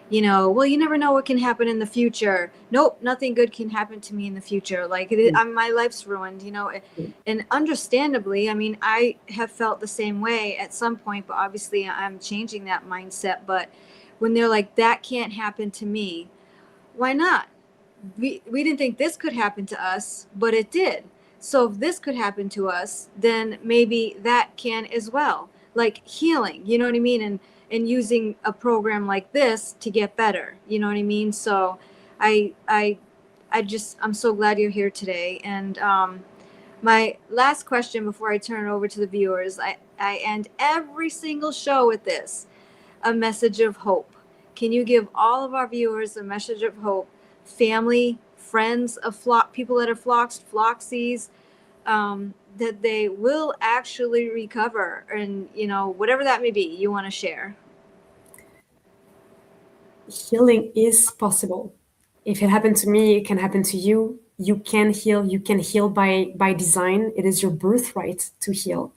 you know, well, you never know what can happen in the future. Nope, nothing good can happen to me in the future. Like, my life's ruined, you know. And understandably, I mean, I have felt the same way at some point, but obviously I'm changing that mindset. But when they're like, that can't happen to me, why not? We didn't think this could happen to us, but it did. So if this could happen to us, then maybe that can as well. Like healing, you know what I mean? And using a program like this to get better, you know what I mean? So I I I'm so glad you're here today. And my last question before I turn it over to the viewers, I end every single show with this, a message of hope. Can you give all of our viewers a message of hope? Family, friends of people that are floxies, that they will actually recover, and you know, whatever that may be, you want to share. Healing is possible. If it happened to me, it can happen to you. You can heal. You can heal by design. It is your birthright to heal.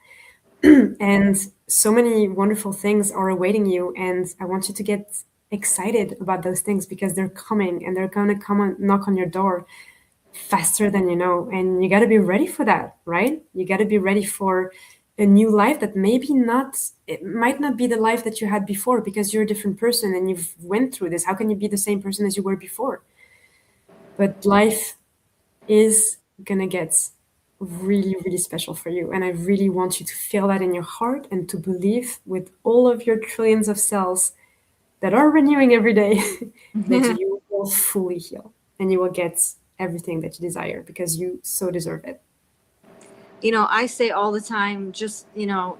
And so many wonderful things are awaiting you. And I want you to get excited about those things, because they're coming, and they're going to come and knock on your door faster than you know. And you got to be ready for that, right? You got to be ready for a new life that it might not be the life that you had before, because you're a different person and you've went through this. How can you be the same person as you were before? But life is gonna get really special for you. And I really want you to feel that in your heart, and to believe with all of your trillions of cells that are renewing every day that you will fully heal, and you will get everything that you desire, because you so deserve it. You know, I say all the time, just, you know,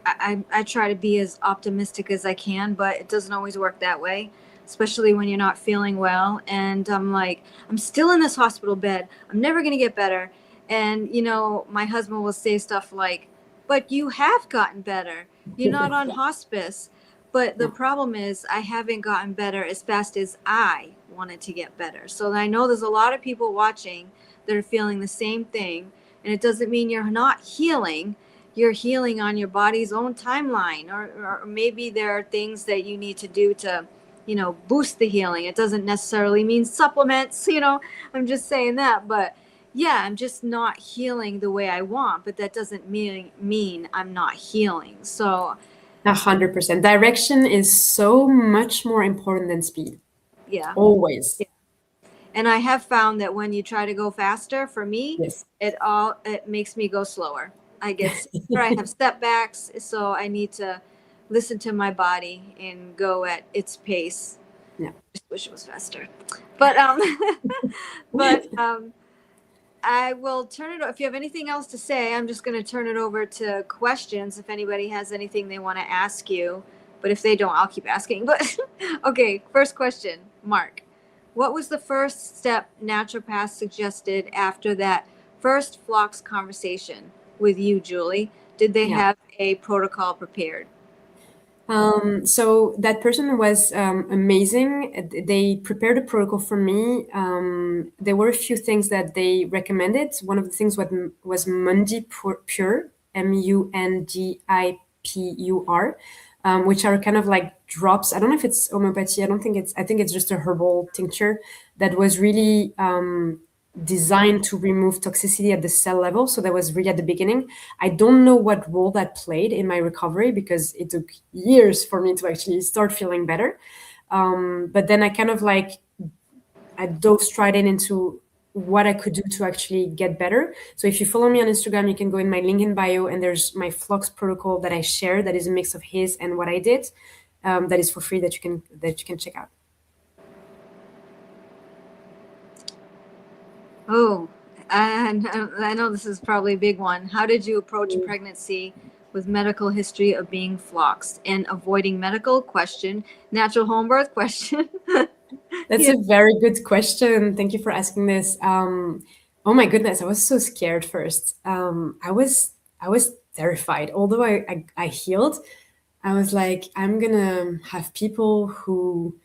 I try to be as optimistic as I can, but it doesn't always work that way, especially when you're not feeling well. And I'm like, I'm still in this hospital bed. I'm never going to get better. And, you know, my husband will say stuff like, but you have gotten better. You're not on hospice. But the problem is, I haven't gotten better as fast as I wanted to get better. So I know there's a lot of people watching that are feeling the same thing. And it doesn't mean you're not healing. You're healing on your body's own timeline, or maybe there are things that you need to do to, you know, boost the healing. It doesn't necessarily mean supplements, you know, I'm just saying that. But yeah, I'm just not healing the way I want, but that doesn't mean I'm not healing. So 100%. Direction is so much more important than speed. yeah. Always. Yeah. And I have found that when you try to go faster, for me, Yes. it makes me go slower. I get sicker, I have setbacks, so I need to listen to my body and go at its pace. Yeah. Just wish it was faster. But I will turn it. If you have anything else to say, I'm just going to turn it over to questions. If anybody has anything they want to ask you, but if they don't, I'll keep asking. But okay, first question, Mark. What was the first step naturopath suggested after that first Phlox conversation with you, Julie? Did they have a protocol prepared? So that person was amazing. They prepared a protocol for me. There were a few things that they recommended. One of the things was Mundi Pure, MUNDIPUR, which are kind of like drops. I don't know if it's homeopathy. I think it's just a herbal tincture that was really designed to remove toxicity at the cell level. So that was really at the beginning. I don't know what role that played in my recovery, because it took years for me to actually start feeling better. But then I kind of like, I dove straight into what I could do to actually get better. So if you follow me on Instagram, you can go in my link in bio, and there's my Phlox protocol that I share, that is a mix of his and what I did. That is for free, that you can check out. Oh, and I know this is probably a big one. How did you approach pregnancy with medical history of being floxed and avoiding medical question, natural home birth question? That's a very good question. Thank you for asking this. Oh my goodness, I was so scared first. I was terrified. Although I healed, I was like, I'm gonna have people who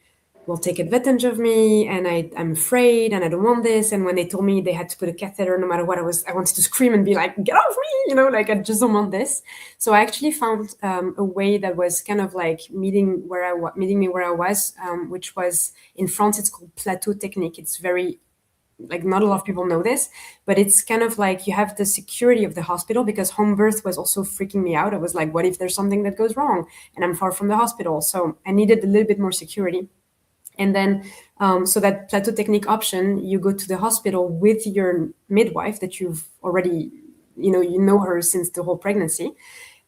will take advantage of me, and I'm afraid, and I don't want this. And when they told me they had to put a catheter, no matter what, I wanted to scream and be like, get off me, like I just don't want this. So I actually found a way that was kind of like meeting me where I was, which was in France. It's called plateau technique. It's very like not a lot of people know this, but it's kind of like you have the security of the hospital, because home birth was also freaking me out. I was like, what if there's something that goes wrong and I'm far from the hospital? So I needed a little bit more security. And then, so that plateau technique option, you go to the hospital with your midwife that you've already, you know her since the whole pregnancy,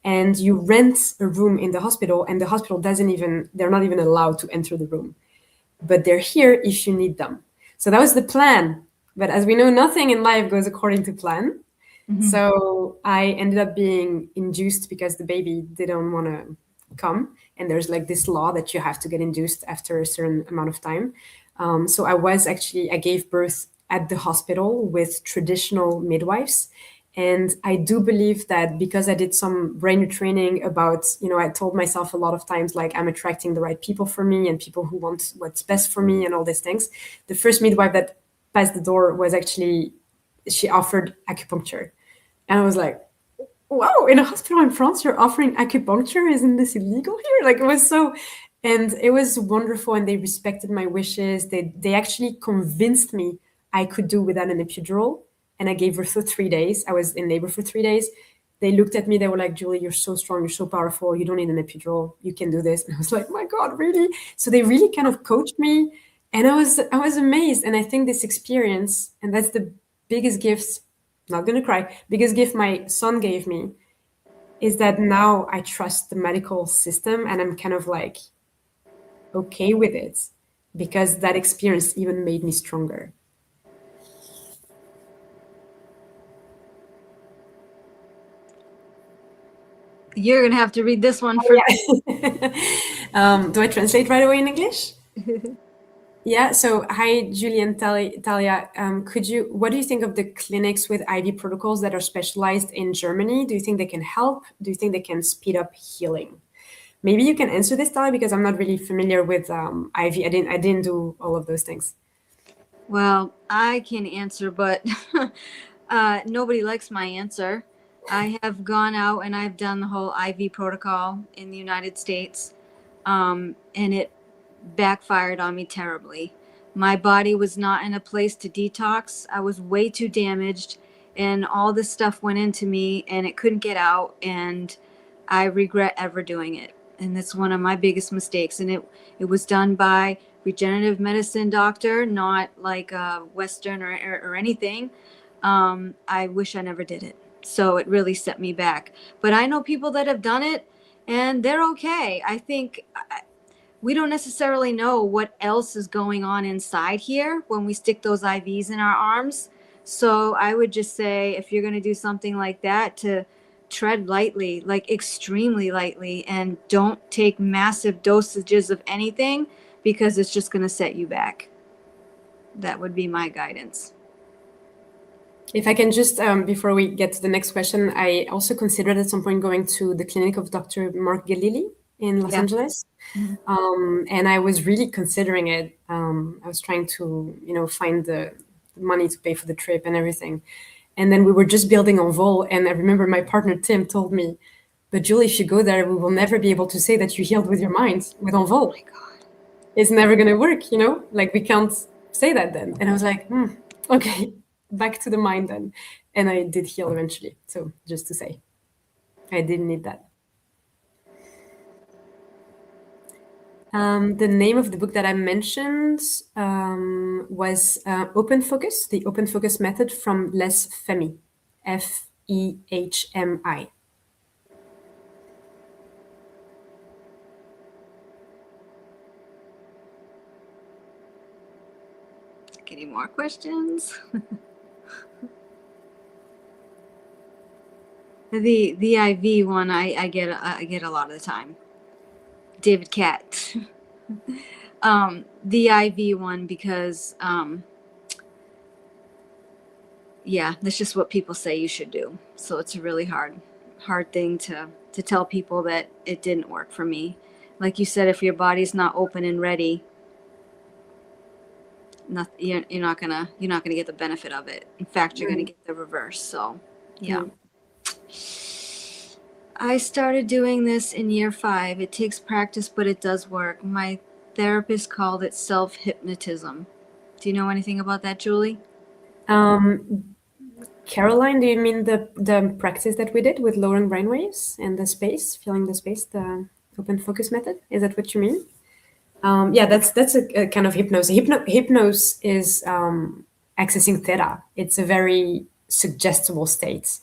and you rent a room in the hospital, and the hospital they're not even allowed to enter the room, but they're here if you need them. So that was the plan. But as we know, nothing in life goes according to plan. Mm-hmm. So I ended up being induced because the baby didn't want to come. And there's like this law that you have to get induced after a certain amount of time. So I gave birth at the hospital with traditional midwives. And I do believe that because I did some brain training about, I told myself a lot of times, like, I'm attracting the right people for me and people who want what's best for me and all these things. The first midwife that passed the door she offered acupuncture. And I was like, wow, in a hospital in France, you're offering acupuncture? Isn't this illegal here? Like, and it was wonderful. And they respected my wishes. They actually convinced me I could do without an epidural. And I gave birth for 3 days. I was in labor for 3 days. They looked at me. They were like, Julie, you're so strong. You're so powerful. You don't need an epidural. You can do this. And I was like, my God, really? So they really kind of coached me. And I was amazed. And I think this experience, and that's the biggest gift, not going to cry, biggest gift my son gave me, is that now I trust the medical system, and I'm kind of like okay with it, because that experience even made me stronger. You're going to have to read this one for me. Do I translate right away in English? Yeah. So, hi, Julie and Talia. What do you think of the clinics with IV protocols that are specialized in Germany? Do you think they can help? Do you think they can speed up healing? Maybe you can answer this, Talia, because I'm not really familiar with IV. I didn't do all of those things. Well, I can answer, but nobody likes my answer. I have gone out and I've done the whole IV protocol in the United States, and it backfired on me terribly. My body was not in a place to detox. I was way too damaged, and all this stuff went into me and it couldn't get out, and I regret ever doing it. And that's one of my biggest mistakes. And it was done by regenerative medicine doctor, not like Western or anything. I wish I never did it. So it really set me back. But I know people that have done it and they're okay. I think we don't necessarily know what else is going on inside here when we stick those IVs in our arms. So I would just say, if you're going to do something like that, to tread lightly, like extremely lightly, and don't take massive dosages of anything, because it's just going to set you back. That would be my guidance. If I can just, before we get to the next question, I also considered at some point going to the clinic of Dr. Mark Galili in Los Angeles. Mm-hmm. And I was really considering it. I was trying to, find the money to pay for the trip and everything. And then we were just building Envol. And I remember my partner, Tim, told me, but Julie, if you go there, we will never be able to say that you healed with your mind with Envol. Oh my God. It's never going to work, like we can't say that then. And I was like, okay, back to the mind then. And I did heal eventually. So just to say, I didn't need that. The name of the book that I mentioned was Open Focus, the Open Focus Method from Les Fehmi, Fehmi. Any more questions? The IV one I get a lot of the time. David Cat. The IV one, because that's just what people say you should do. So it's a really hard thing to to tell people that it didn't work for me. Like you said, if your body's not open and ready, you're not gonna get the benefit of it. In fact, you're gonna get the reverse. So, yeah. I started doing this in year 5. It takes practice, but it does work. My therapist called it self-hypnotism. Do you know anything about that, Julie? Caroline, do you mean the practice that we did with lowering brainwaves and the space, feeling the space, the open focus method? Is that what you mean? Yeah, that's a kind of hypnosis. Hypnosis is accessing theta. It's a very suggestible state.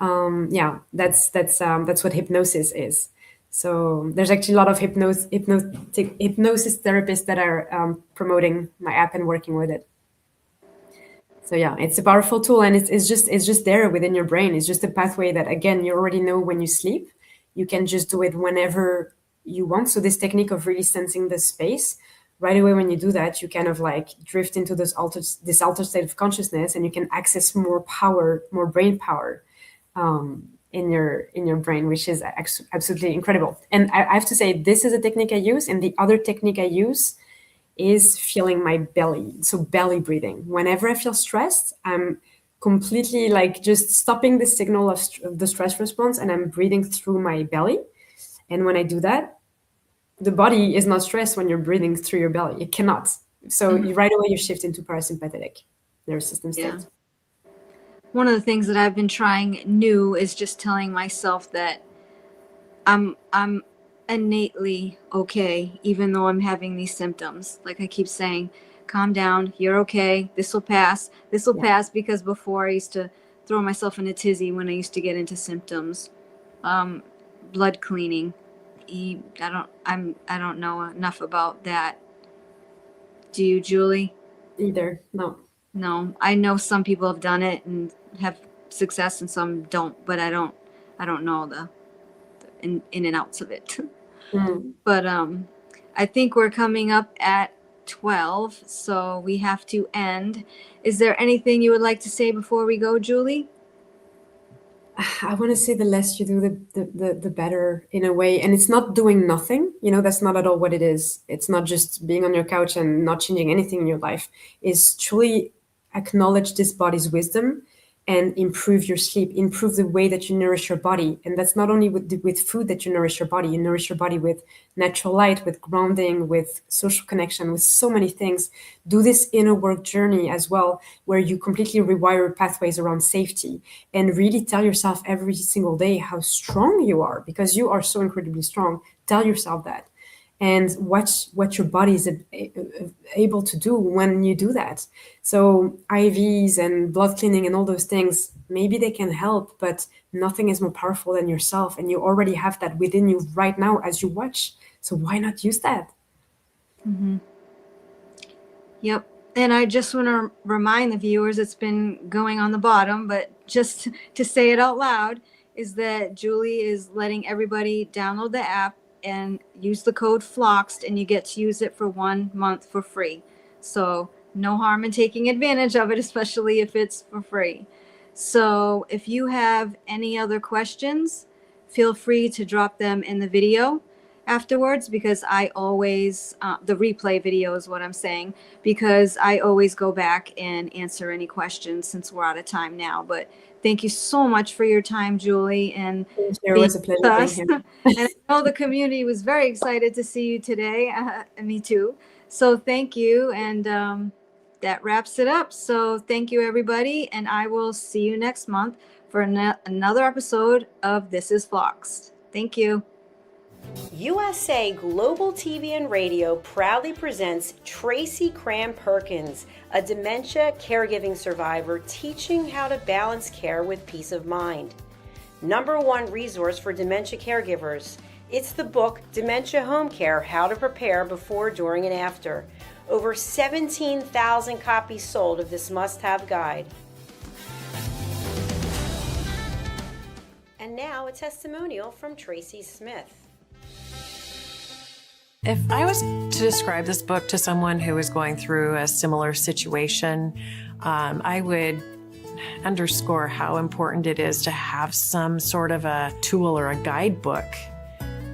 Yeah, that's what hypnosis is. So there's actually a lot of hypnosis therapists that are promoting my app and working with it. So yeah, it's a powerful tool, and it's just there within your brain. It's just a pathway that, again, you already know when you sleep. You can just do it whenever you want. So this technique of really sensing the space, right away when you do that, you kind of like drift into this altered state of consciousness, and you can access more power, more brain power in your brain, which is absolutely incredible. And I have to say, this is a technique I use, and the other technique I use is feeling my belly. So belly breathing. Whenever I feel stressed, I'm completely like just stopping the signal of the stress response, and I'm breathing through my belly. And when I do that, the body is not stressed when you're breathing through your belly. It cannot. So right away you shift into parasympathetic nervous system state. Yeah. One of the things that I've been trying new is just telling myself that I'm innately okay, even though I'm having these symptoms. Like I keep saying, calm down, you're okay, this will pass. This will pass, because before I used to throw myself in a tizzy when I used to get into symptoms. Blood cleaning. I don't know enough about that. Do you, Julie? Either. No. I know some people have done it and have success, and some don't, but I don't know the in and outs of it. But I think we're coming up at 12, so we have to end. Is there anything you would like to say before we go, Julie? I want to say the less you do, the better, in a way. And it's not doing nothing. That's not at all what it is. It's not just being on your couch and not changing anything in your life. It's truly acknowledge this body's wisdom and improve your sleep, improve the way that you nourish your body. And that's not only with food that you nourish your body. You nourish your body with natural light, with grounding, with social connection, with so many things. Do this inner work journey as well, where you completely rewire pathways around safety, and really tell yourself every single day how strong you are, because you are so incredibly strong. Tell yourself that. And watch what your body is able to do when you do that. So IVs and blood cleaning and all those things, maybe they can help, but nothing is more powerful than yourself. And you already have that within you right now as you watch. So why not use that? Yep. And I just want to remind the viewers, it's been going on the bottom, but just to say it out loud, is that Julie is letting everybody download the app and use the code FLOXED, and you get to use it for 1 month for free. So no harm in taking advantage of it, especially if it's for free. So if you have any other questions, feel free to drop them in the video afterwards, because I always, the replay video is what I'm saying, because I always go back and answer any questions since we're out of time now. But thank you so much for your time, Julie, and it was a pleasure being here. And I know the community was very excited to see you today. Me too. So thank you, and that wraps it up. So thank you, everybody, and I will see you next month for another episode of This is Floxed. Thank you. USA Global TV and Radio proudly presents Tracy Cram-Perkins, a dementia caregiving survivor teaching how to balance care with peace of mind. #1 resource for dementia caregivers. It's the book Dementia Home Care: How to Prepare Before, During, and After. Over 17,000 copies sold of this must-have guide. And now a testimonial from Talia Smith. If I was to describe this book to someone who is going through a similar situation, I would underscore how important it is to have some sort of a tool or a guidebook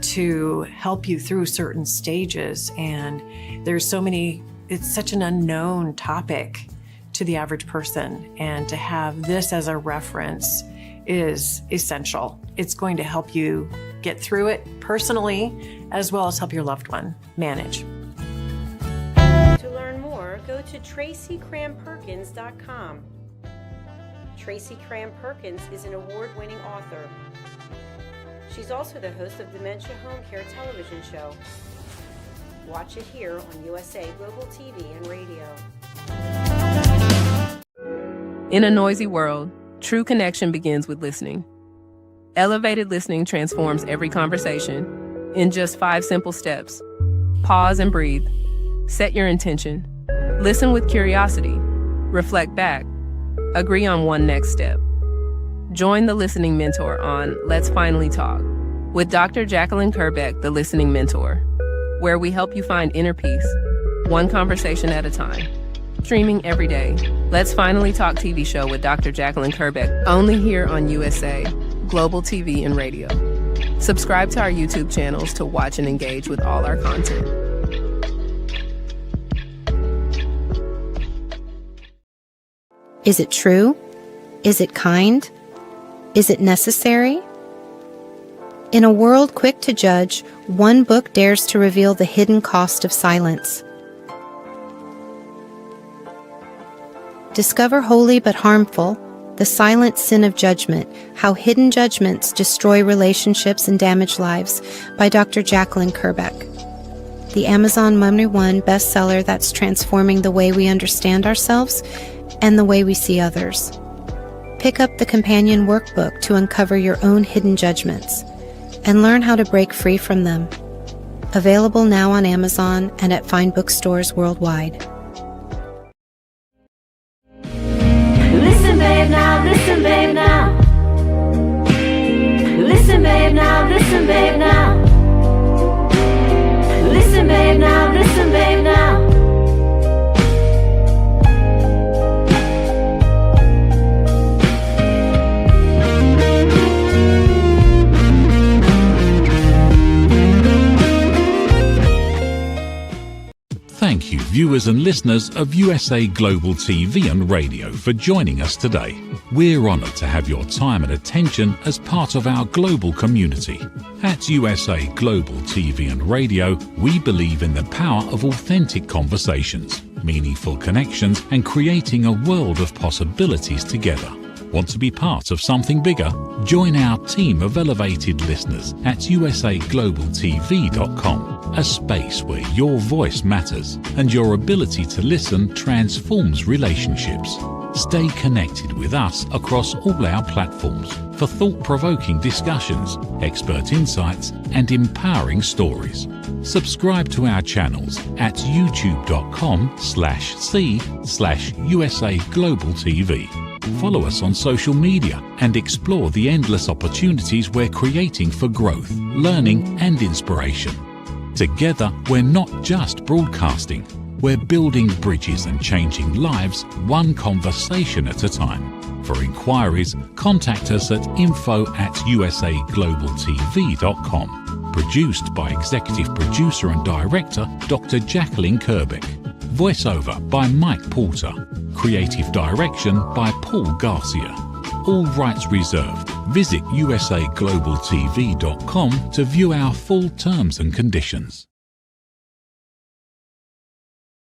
to help you through certain stages. And there's so many, it's such an unknown topic to the average person. And to have this as a reference is essential. It's going to help you get through it personally, as well as help your loved one manage. To learn more, go to TracyCramPerkins.com. Tracy Cram Perkins is an award-winning author. She's also the host of Dementia Home Care television show. Watch it here on USA Global TV and Radio. In a noisy world, true connection begins with listening. Elevated listening transforms every conversation in just 5 simple steps. Pause and breathe. Set your intention. Listen with curiosity. Reflect back. Agree on one next step. Join the Listening Mentor on Let's Finally Talk with Dr. Jacqueline Kerbeck, the Listening Mentor, where we help you find inner peace, one conversation at a time. Streaming every day, Let's Finally Talk TV show with Dr. Jacqueline Kerbeck, only here on USA Global TV and Radio. Subscribe to our YouTube channels to watch and engage with all our content. Is it true? Is it kind? Is it necessary? In a world quick to judge, one book dares to reveal the hidden cost of silence. Discover Holy but Harmful, The Silent Sin of Judgment, How Hidden Judgments Destroy Relationships and Damage Lives by Dr. Jacqueline Kerbeck. The Amazon #1 bestseller that's transforming the way we understand ourselves and the way we see others. Pick up the companion workbook to uncover your own hidden judgments and learn how to break free from them. Available now on Amazon and at fine bookstores worldwide. Listen, babe, now. Listen, babe, now. Listen, babe, now. Listen, babe, now. Listen, babe, now. Listen, babe, now. Thank you, viewers and listeners of USA Global TV and Radio, for joining us today. We're honoured to have your time and attention as part of our global community. At USA Global TV and Radio, we believe in the power of authentic conversations, meaningful connections, and creating a world of possibilities together. Want to be part of something bigger? Join our team of elevated listeners at usaglobaltv.com, a space where your voice matters and your ability to listen transforms relationships. Stay connected with us across all our platforms for thought-provoking discussions, expert insights, and empowering stories. Subscribe to our channels at youtube.com/c/USA Global TV. Follow us on social media and explore the endless opportunities we're creating for growth, learning, and inspiration. Together, we're not just broadcasting, we're building bridges and changing lives one conversation at a time. For inquiries, contact us at info@usaglobaltv.com. Produced by Executive Producer and Director Dr. Jacqueline Kerbeck. Voiceover by Mike Porter. Creative direction by Paul Garcia. All rights reserved. Visit usaglobaltv.com to view our full terms and conditions.